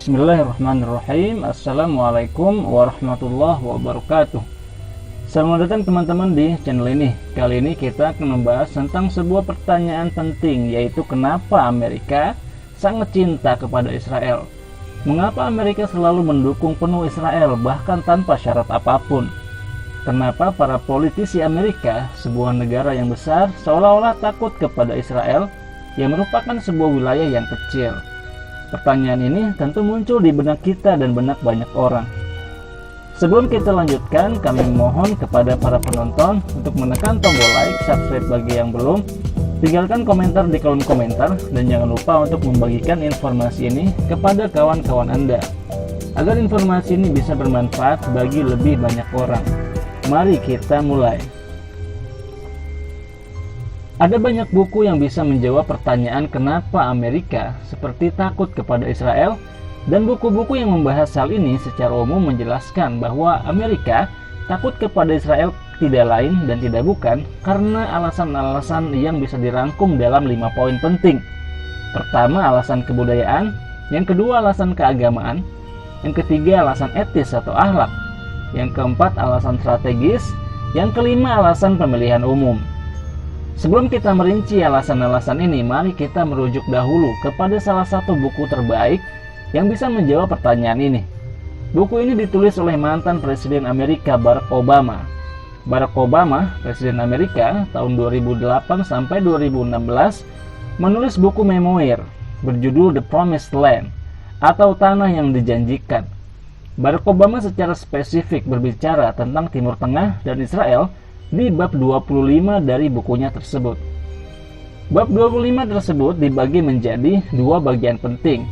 Bismillahirrahmanirrahim. Assalamualaikum warahmatullahi wabarakatuh. Selamat datang teman-teman di channel ini. Kali ini kita akan membahas tentang sebuah pertanyaan penting, yaitu kenapa Amerika sangat cinta kepada Israel. Mengapa Amerika selalu mendukung penuh Israel bahkan tanpa syarat apapun? Kenapa para politisi Amerika, sebuah negara yang besar, seolah-olah takut kepada Israel yang merupakan sebuah wilayah yang kecil? Pertanyaan ini tentu muncul di benak kita dan benak banyak orang. Sebelum kita lanjutkan, kami mohon kepada para penonton untuk menekan tombol like, subscribe bagi yang belum, tinggalkan komentar di kolom komentar, dan jangan lupa untuk membagikan informasi ini kepada kawan-kawan Anda, agar informasi ini bisa bermanfaat bagi lebih banyak orang. Mari kita mulai. Ada banyak buku yang bisa menjawab pertanyaan kenapa Amerika seperti takut kepada Israel, dan buku-buku yang membahas hal ini secara umum menjelaskan bahwa Amerika takut kepada Israel tidak lain dan tidak bukan karena alasan-alasan yang bisa dirangkum dalam 5 poin penting. Pertama, alasan kebudayaan, yang kedua alasan keagamaan, yang ketiga alasan etis atau akhlak, yang keempat alasan strategis, yang kelima alasan pemilihan umum. Sebelum kita merinci alasan-alasan ini, mari kita merujuk dahulu kepada salah satu buku terbaik yang bisa menjawab pertanyaan ini. Buku ini ditulis oleh mantan Presiden Amerika Barack Obama. Barack Obama, Presiden Amerika tahun 2008 sampai 2016, menulis buku memoir berjudul The Promised Land atau Tanah yang Dijanjikan. Barack Obama secara spesifik berbicara tentang Timur Tengah dan Israel di bab 25 dari bukunya tersebut. Bab 25 tersebut dibagi menjadi 2 bagian penting.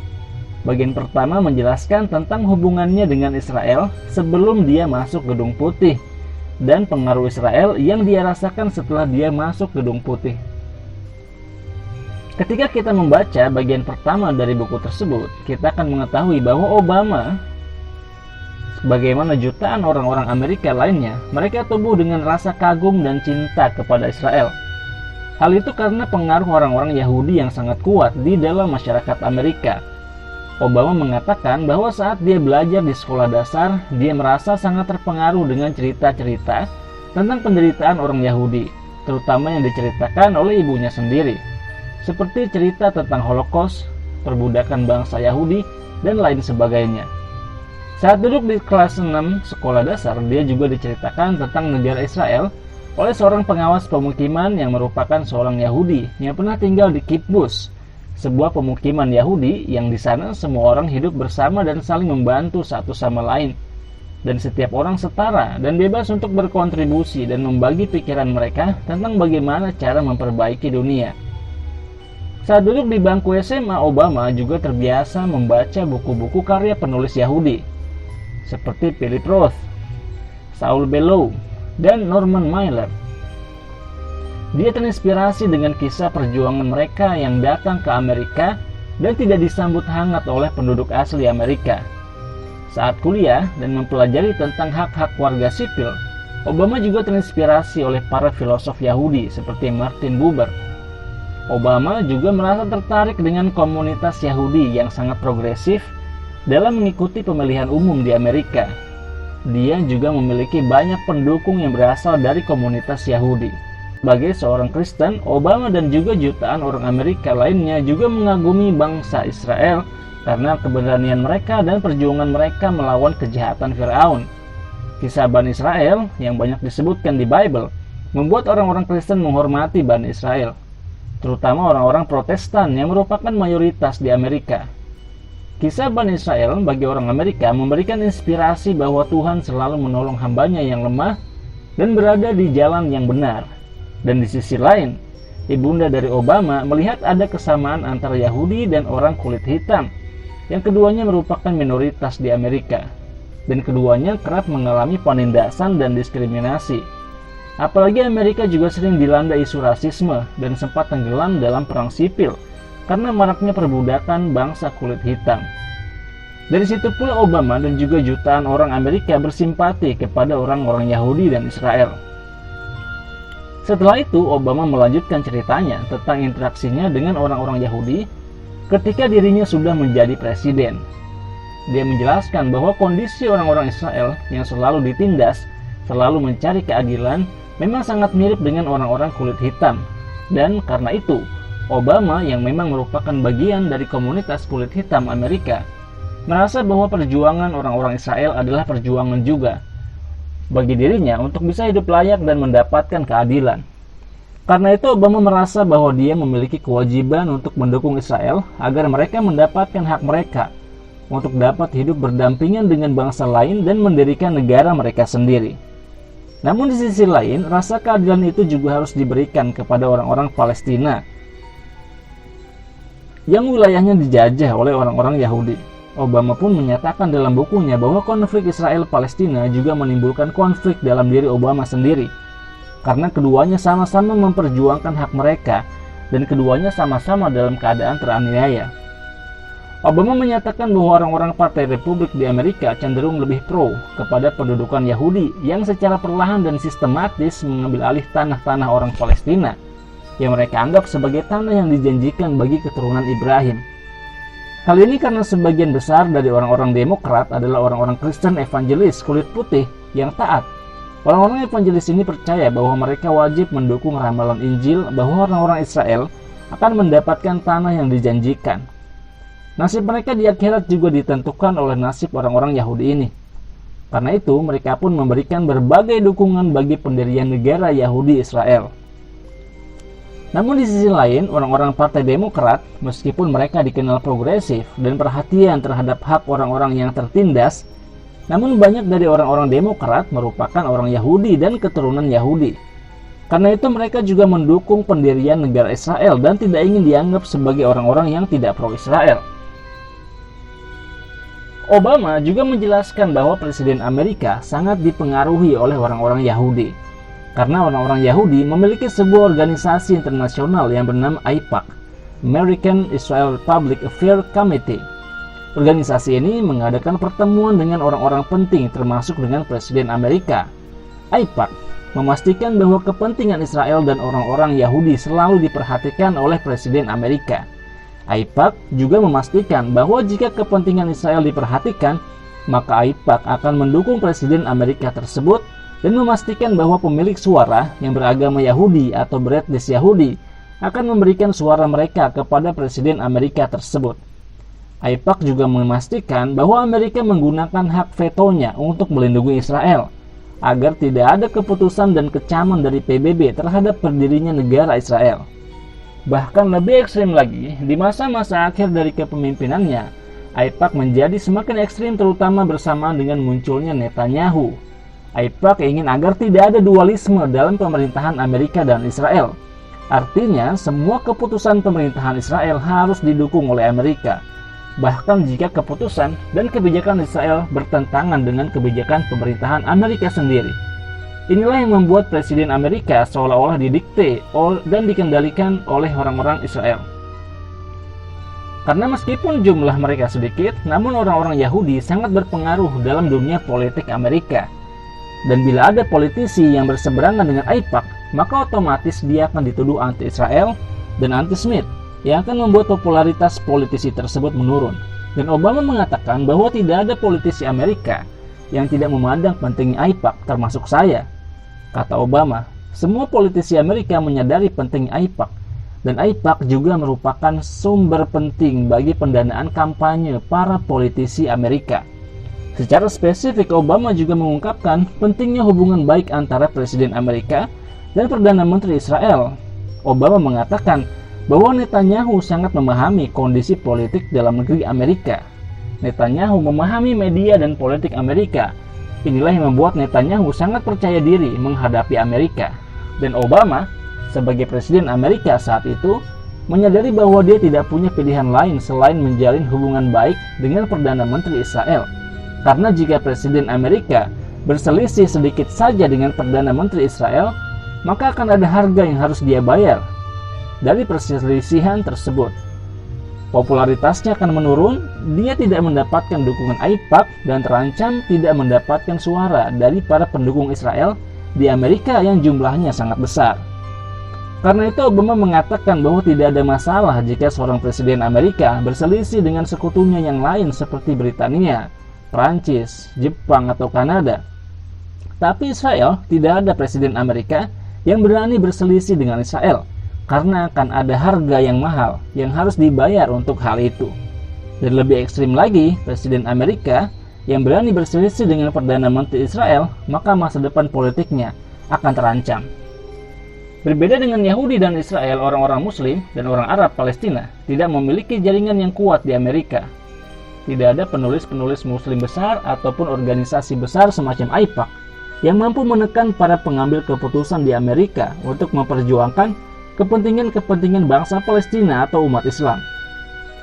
Bagian pertama menjelaskan tentang hubungannya dengan Israel sebelum dia masuk Gedung Putih dan pengaruh Israel yang dia rasakan setelah dia masuk Gedung Putih. Ketika kita membaca bagian pertama dari buku tersebut, kita akan mengetahui bahwa Obama, bagaimana jutaan orang-orang Amerika lainnya, mereka tumbuh dengan rasa kagum dan cinta kepada Israel. Hal itu karena pengaruh orang-orang Yahudi yang sangat kuat di dalam masyarakat Amerika. Obama mengatakan bahwa saat dia belajar di sekolah dasar, dia merasa sangat terpengaruh dengan cerita-cerita tentang penderitaan orang Yahudi, terutama yang diceritakan oleh ibunya sendiri, seperti cerita tentang Holocaust, perbudakan bangsa Yahudi, dan lain sebagainya. Saat duduk di kelas 6 sekolah dasar, dia juga diceritakan tentang negara Israel oleh seorang pengawas pemukiman yang merupakan seorang Yahudi yang pernah tinggal di Kibbutz, sebuah pemukiman Yahudi yang di sana semua orang hidup bersama dan saling membantu satu sama lain, dan setiap orang setara dan bebas untuk berkontribusi dan membagi pikiran mereka tentang bagaimana cara memperbaiki dunia. Saat duduk di bangku SMA, Obama juga terbiasa membaca buku-buku karya penulis Yahudi seperti Philip Roth, Saul Bellow, dan Norman Mailer. Dia terinspirasi dengan kisah perjuangan mereka yang datang ke Amerika dan tidak disambut hangat oleh penduduk asli Amerika. Saat kuliah dan mempelajari tentang hak-hak warga sipil, Obama juga terinspirasi oleh para filosof Yahudi seperti Martin Buber. Obama juga merasa tertarik dengan komunitas Yahudi yang sangat progresif dalam mengikuti pemilihan umum di Amerika. Dia juga memiliki banyak pendukung yang berasal dari komunitas Yahudi. Sebagai seorang Kristen, Obama dan juga jutaan orang Amerika lainnya juga mengagumi bangsa Israel karena keberanian mereka dan perjuangan mereka melawan kejahatan Firaun. Kisah Bani Israel yang banyak disebutkan di Bible membuat orang-orang Kristen menghormati Bani Israel, terutama orang-orang Protestan yang merupakan mayoritas di Amerika. Kisah Bani Israel bagi orang Amerika memberikan inspirasi bahwa Tuhan selalu menolong hambanya yang lemah dan berada di jalan yang benar. Dan di sisi lain, ibunda dari Obama melihat ada kesamaan antara Yahudi dan orang kulit hitam, yang keduanya merupakan minoritas di Amerika, dan keduanya kerap mengalami penindasan dan diskriminasi. Apalagi Amerika juga sering dilanda isu rasisme dan sempat tenggelam dalam perang sipil karena maraknya perbudakan bangsa kulit hitam. Dari situ pula Obama dan juga jutaan orang Amerika bersimpati kepada orang-orang Yahudi dan Israel. Setelah itu, Obama melanjutkan ceritanya tentang interaksinya dengan orang-orang Yahudi ketika dirinya sudah menjadi presiden. dia menjelaskan bahwa kondisi orang-orang Israel yang selalu ditindas, selalu mencari keadilan, memang sangat mirip dengan orang-orang kulit hitam. Dan karena itu, Obama yang memang merupakan bagian dari komunitas kulit hitam Amerika, merasa bahwa perjuangan orang-orang Israel adalah perjuangan juga bagi dirinya untuk bisa hidup layak dan mendapatkan keadilan. Karena itu Obama merasa bahwa dia memiliki kewajiban untuk mendukung Israel agar mereka mendapatkan hak mereka untuk dapat hidup berdampingan dengan bangsa lain dan mendirikan negara mereka sendiri. Namun di sisi lain, rasa keadilan itu juga harus diberikan kepada orang-orang Palestina yang wilayahnya dijajah oleh orang-orang Yahudi. Obama pun menyatakan dalam bukunya bahwa konflik Israel-Palestina juga menimbulkan konflik dalam diri Obama sendiri, karena keduanya sama-sama memperjuangkan hak mereka dan keduanya sama-sama dalam keadaan teraniaya. Obama menyatakan bahwa orang-orang Partai Republik di Amerika cenderung lebih pro kepada pendudukan Yahudi yang secara perlahan dan sistematis mengambil alih tanah-tanah orang Palestina yang mereka anggap sebagai tanah yang dijanjikan bagi keturunan Ibrahim. Hal ini karena sebagian besar dari orang-orang Demokrat adalah orang-orang Kristen evangelis kulit putih yang taat. Orang-orang evangelis ini percaya bahwa mereka wajib mendukung ramalan Injil bahwa orang-orang Israel akan mendapatkan tanah yang dijanjikan. Nasib mereka di akhirat juga ditentukan oleh nasib orang-orang Yahudi ini. Karena itu, mereka pun memberikan berbagai dukungan bagi pendirian negara Yahudi Israel. Namun di sisi lain, orang-orang Partai Demokrat, meskipun mereka dikenal progresif dan perhatian terhadap hak orang-orang yang tertindas, namun banyak dari orang-orang Demokrat merupakan orang Yahudi dan keturunan Yahudi. Karena itu mereka juga mendukung pendirian negara Israel dan tidak ingin dianggap sebagai orang-orang yang tidak pro-Israel. Obama juga menjelaskan bahwa Presiden Amerika sangat dipengaruhi oleh orang-orang Yahudi. Karena orang-orang Yahudi memiliki sebuah organisasi internasional yang bernama AIPAC, American Israel Public Affairs Committee. Organisasi ini mengadakan pertemuan dengan orang-orang penting termasuk dengan Presiden Amerika. AIPAC memastikan bahwa kepentingan Israel dan orang-orang Yahudi selalu diperhatikan oleh Presiden Amerika. AIPAC juga memastikan bahwa jika kepentingan Israel diperhatikan, maka AIPAC akan mendukung Presiden Amerika tersebut dan memastikan bahwa pemilik suara yang beragama Yahudi atau beretnis Yahudi akan memberikan suara mereka kepada Presiden Amerika tersebut. AIPAC juga memastikan bahwa Amerika menggunakan hak vetonya untuk melindungi Israel, agar tidak ada keputusan dan kecaman dari PBB terhadap berdirinya negara Israel. Bahkan lebih ekstrim lagi, di masa-masa akhir dari kepemimpinannya, AIPAC menjadi semakin ekstrim terutama bersamaan dengan munculnya Netanyahu. AIPAC ingin agar tidak ada dualisme dalam pemerintahan Amerika dan Israel. Artinya, semua keputusan pemerintahan Israel harus didukung oleh Amerika, bahkan jika keputusan dan kebijakan Israel bertentangan dengan kebijakan pemerintahan Amerika sendiri. Inilah yang membuat Presiden Amerika seolah-olah didikte dan dikendalikan oleh orang-orang Israel. Karena meskipun jumlah mereka sedikit, namun orang-orang Yahudi sangat berpengaruh dalam dunia politik Amerika. Dan bila ada politisi yang berseberangan dengan AIPAC, maka otomatis dia akan dituduh anti-Israel dan anti-Smith, yang akan membuat popularitas politisi tersebut menurun. Dan Obama mengatakan bahwa tidak ada politisi Amerika yang tidak memandang pentingnya AIPAC, termasuk saya. Kata Obama, semua politisi Amerika menyadari pentingnya AIPAC, dan AIPAC juga merupakan sumber penting bagi pendanaan kampanye para politisi Amerika. Secara spesifik, Obama juga mengungkapkan pentingnya hubungan baik antara Presiden Amerika dan Perdana Menteri Israel. Obama mengatakan bahwa Netanyahu sangat memahami kondisi politik dalam negeri Amerika. Netanyahu memahami media dan politik Amerika. Inilah yang membuat Netanyahu sangat percaya diri menghadapi Amerika. Dan Obama, sebagai Presiden Amerika saat itu, menyadari bahwa dia tidak punya pilihan lain selain menjalin hubungan baik dengan Perdana Menteri Israel. Karena jika Presiden Amerika berselisih sedikit saja dengan Perdana Menteri Israel, maka akan ada harga yang harus dia bayar dari perselisihan tersebut. Popularitasnya akan menurun, dia tidak mendapatkan dukungan AIPAC dan terancam tidak mendapatkan suara dari para pendukung Israel di Amerika yang jumlahnya sangat besar. Karena itu Obama mengatakan bahwa tidak ada masalah jika seorang presiden Amerika berselisih dengan sekutunya yang lain seperti Britania, Prancis, Jepang, atau Kanada. Tapi Israel, tidak ada presiden Amerika yang berani berselisih dengan Israel, karena akan ada harga yang mahal yang harus dibayar untuk hal itu. Dan lebih ekstrim lagi, presiden Amerika yang berani berselisih dengan Perdana Menteri Israel, maka masa depan politiknya akan terancam. Berbeda dengan Yahudi dan Israel, orang-orang Muslim dan orang Arab Palestina tidak memiliki jaringan yang kuat di Amerika. Tidak ada penulis-penulis Muslim besar ataupun organisasi besar semacam AIPAC yang mampu menekan para pengambil keputusan di Amerika untuk memperjuangkan kepentingan-kepentingan bangsa Palestina atau umat Islam.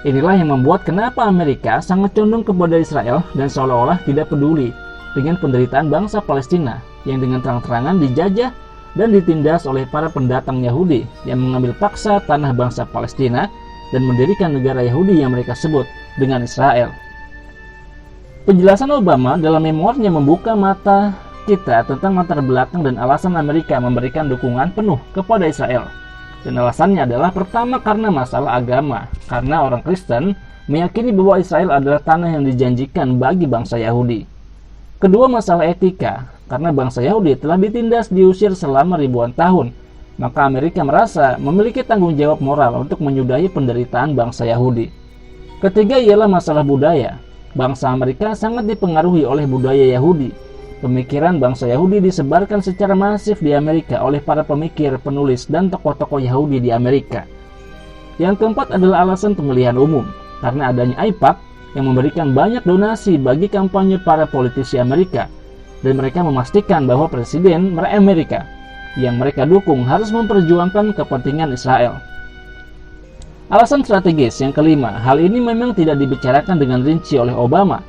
Inilah yang membuat kenapa Amerika sangat condong kepada Israel dan seolah-olah tidak peduli dengan penderitaan bangsa Palestina yang dengan terang-terangan dijajah dan ditindas oleh para pendatang Yahudi yang mengambil paksa tanah bangsa Palestina dan mendirikan negara Yahudi yang mereka sebut dengan Israel. Penjelasan Obama dalam memoarnya membuka mata kita tentang latar belakang dan alasan Amerika memberikan dukungan penuh kepada Israel. Dan alasannya adalah pertama karena masalah agama, karena orang Kristen meyakini bahwa Israel adalah tanah yang dijanjikan bagi bangsa Yahudi. Kedua, masalah etika, karena bangsa Yahudi telah ditindas diusir selama ribuan tahun, maka Amerika merasa memiliki tanggung jawab moral untuk menyudahi penderitaan bangsa Yahudi. Ketiga ialah masalah budaya. Bangsa Amerika sangat dipengaruhi oleh budaya Yahudi. Pemikiran bangsa Yahudi disebarkan secara masif di Amerika oleh para pemikir, penulis, dan tokoh-tokoh Yahudi di Amerika. Yang keempat adalah alasan pemilihan umum, karena adanya AIPAC yang memberikan banyak donasi bagi kampanye para politisi Amerika, dan mereka memastikan bahwa presiden Amerika yang mereka dukung harus memperjuangkan kepentingan Israel. Alasan strategis yang kelima, hal ini memang tidak dibicarakan dengan rinci oleh Obama.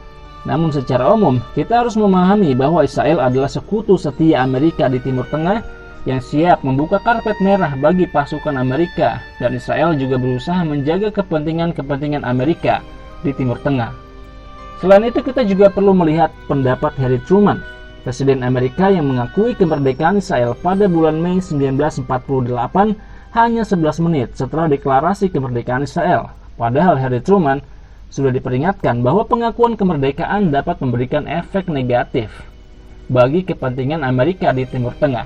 Namun secara umum, kita harus memahami bahwa Israel adalah sekutu setia Amerika di Timur Tengah yang siap membuka karpet merah bagi pasukan Amerika, dan Israel juga berusaha menjaga kepentingan-kepentingan Amerika di Timur Tengah. Selain itu, kita juga perlu melihat pendapat Harry Truman, Presiden Amerika yang mengakui kemerdekaan Israel pada bulan Mei 1948 hanya 11 menit setelah deklarasi kemerdekaan Israel. Padahal Harry Truman sudah diperingatkan bahwa pengakuan kemerdekaan dapat memberikan efek negatif bagi kepentingan Amerika di Timur Tengah.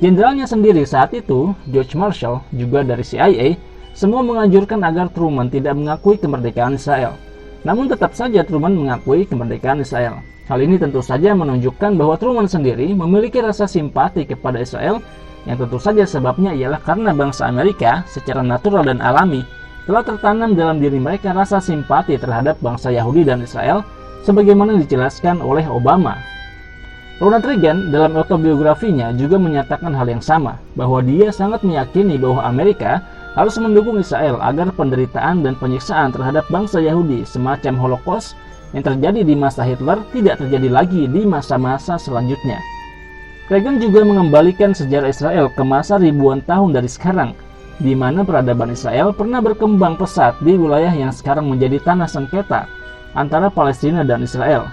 Jenderalnya sendiri saat itu, George Marshall, juga dari CIA, semua menganjurkan agar Truman tidak mengakui kemerdekaan Israel. Namun tetap saja Truman mengakui kemerdekaan Israel. Hal ini tentu saja menunjukkan bahwa Truman sendiri memiliki rasa simpati kepada Israel, yang tentu saja sebabnya ialah karena bangsa Amerika secara natural dan alami telah tertanam dalam diri mereka rasa simpati terhadap bangsa Yahudi dan Israel, sebagaimana dijelaskan oleh Obama. Ronald Reagan dalam autobiografinya juga menyatakan hal yang sama, bahwa dia sangat meyakini bahwa Amerika harus mendukung Israel agar penderitaan dan penyiksaan terhadap bangsa Yahudi semacam Holocaust yang terjadi di masa Hitler tidak terjadi lagi di masa-masa selanjutnya. Reagan juga mengembalikan sejarah Israel ke masa ribuan tahun dari sekarang, di mana peradaban Israel pernah berkembang pesat di wilayah yang sekarang menjadi tanah sengketa antara Palestina dan Israel.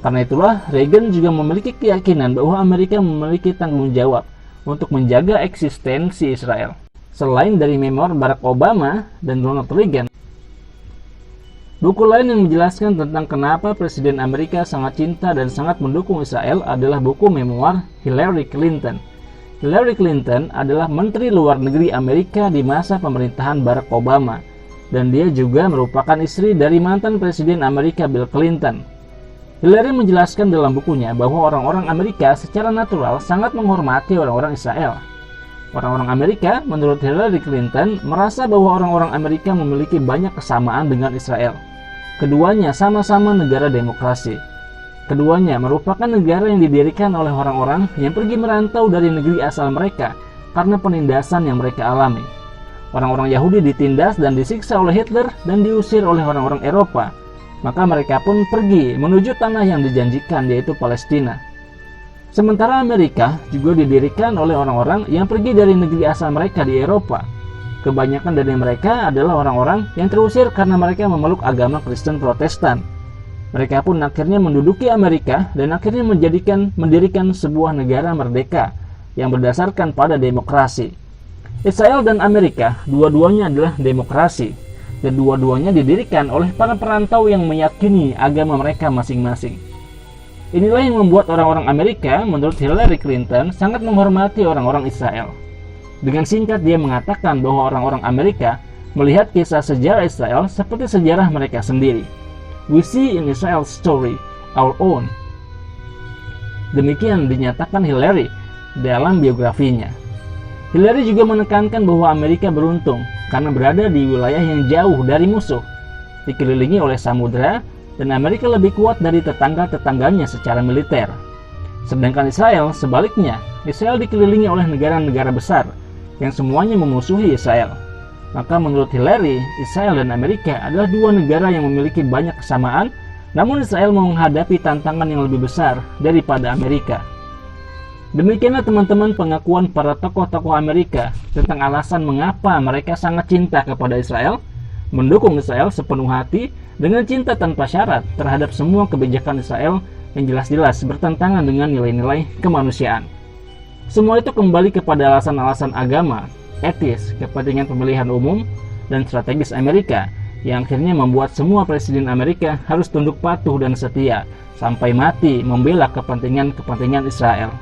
Karena itulah, Reagan juga memiliki keyakinan bahwa Amerika memiliki tanggung jawab untuk menjaga eksistensi Israel. Selain dari memor Barack Obama dan Ronald Reagan, buku lain yang menjelaskan tentang kenapa Presiden Amerika sangat cinta dan sangat mendukung Israel adalah buku memoir Hillary Clinton. Hillary Clinton adalah Menteri Luar Negeri Amerika di masa pemerintahan Barack Obama, dan dia juga merupakan istri dari mantan Presiden Amerika Bill Clinton. Hillary menjelaskan dalam bukunya bahwa orang-orang Amerika secara natural sangat menghormati orang-orang Israel. Orang-orang Amerika, menurut Hillary Clinton, merasa bahwa orang-orang Amerika memiliki banyak kesamaan dengan Israel. Keduanya sama-sama negara demokrasi. Keduanya merupakan negara yang didirikan oleh orang-orang yang pergi merantau dari negeri asal mereka karena penindasan yang mereka alami. Orang-orang Yahudi ditindas dan disiksa oleh Hitler dan diusir oleh orang-orang Eropa. Maka mereka pun pergi menuju tanah yang dijanjikan, yaitu Palestina. Sementara Amerika juga didirikan oleh orang-orang yang pergi dari negeri asal mereka di Eropa. Kebanyakan dari mereka adalah orang-orang yang terusir karena mereka memeluk agama Kristen Protestan. Mereka pun akhirnya menduduki Amerika dan akhirnya mendirikan sebuah negara merdeka yang berdasarkan pada demokrasi. Israel dan Amerika dua-duanya adalah demokrasi, dan dua-duanya didirikan oleh para perantau yang meyakini agama mereka masing-masing. Inilah yang membuat orang-orang Amerika, menurut Hillary Clinton, sangat menghormati orang-orang Israel. Dengan singkat, dia mengatakan bahwa orang-orang Amerika melihat kisah sejarah Israel seperti sejarah mereka sendiri. We see in Israel's story our own. Demikian dinyatakan Hillary dalam biografinya. Hillary juga menekankan bahwa Amerika beruntung karena berada di wilayah yang jauh dari musuh, dikelilingi oleh samudera, dan Amerika lebih kuat dari tetangga-tetangganya secara militer. Sedangkan Israel sebaliknya, Israel dikelilingi oleh negara-negara besar yang semuanya memusuhi Israel. Maka menurut Hillary, Israel dan Amerika adalah dua negara yang memiliki banyak kesamaan, namun Israel menghadapi tantangan yang lebih besar daripada Amerika. Demikianlah teman-teman pengakuan para tokoh-tokoh Amerika tentang alasan mengapa mereka sangat cinta kepada Israel, mendukung Israel sepenuh hati, dengan cinta tanpa syarat terhadap semua kebijakan Israel yang jelas-jelas bertentangan dengan nilai-nilai kemanusiaan. Semua itu kembali kepada alasan-alasan agama, etis, kepentingan pemilihan umum, dan strategis Amerika yang akhirnya membuat semua presiden Amerika harus tunduk patuh dan setia sampai mati membela kepentingan Israel.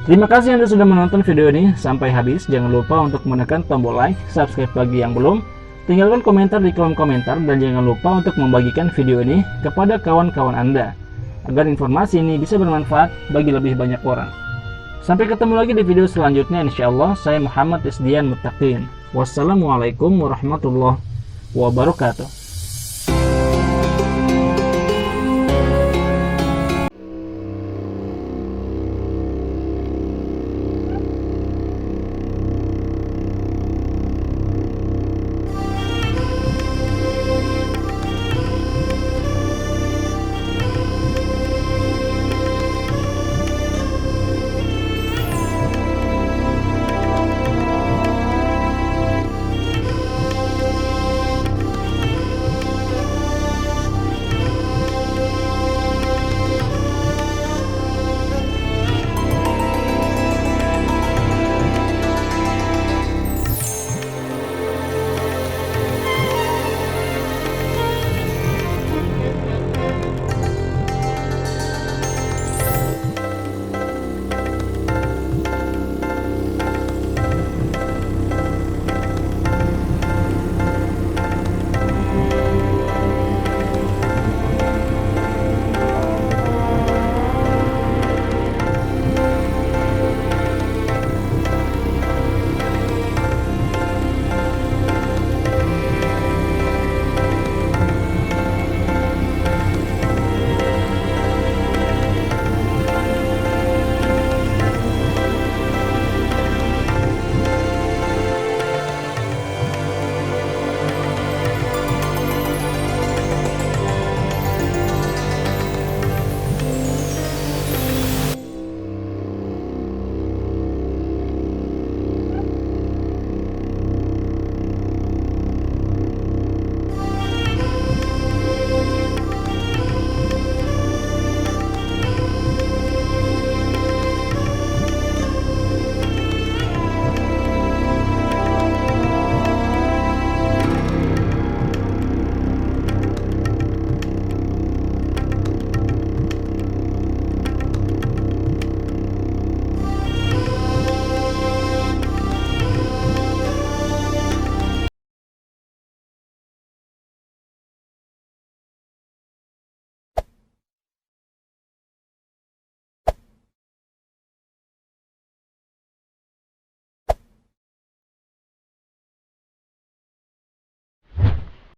Terima kasih Anda sudah menonton video ini sampai habis. Jangan lupa untuk menekan tombol like, subscribe bagi yang belum, tinggalkan komentar di kolom komentar, dan jangan lupa untuk membagikan video ini kepada kawan-kawan Anda agar informasi ini bisa bermanfaat bagi lebih banyak orang. Sampai ketemu lagi di video selanjutnya insyaallah. Saya Muhammad Isdian Muttaqin. Wassalamualaikum warahmatullahi wabarakatuh.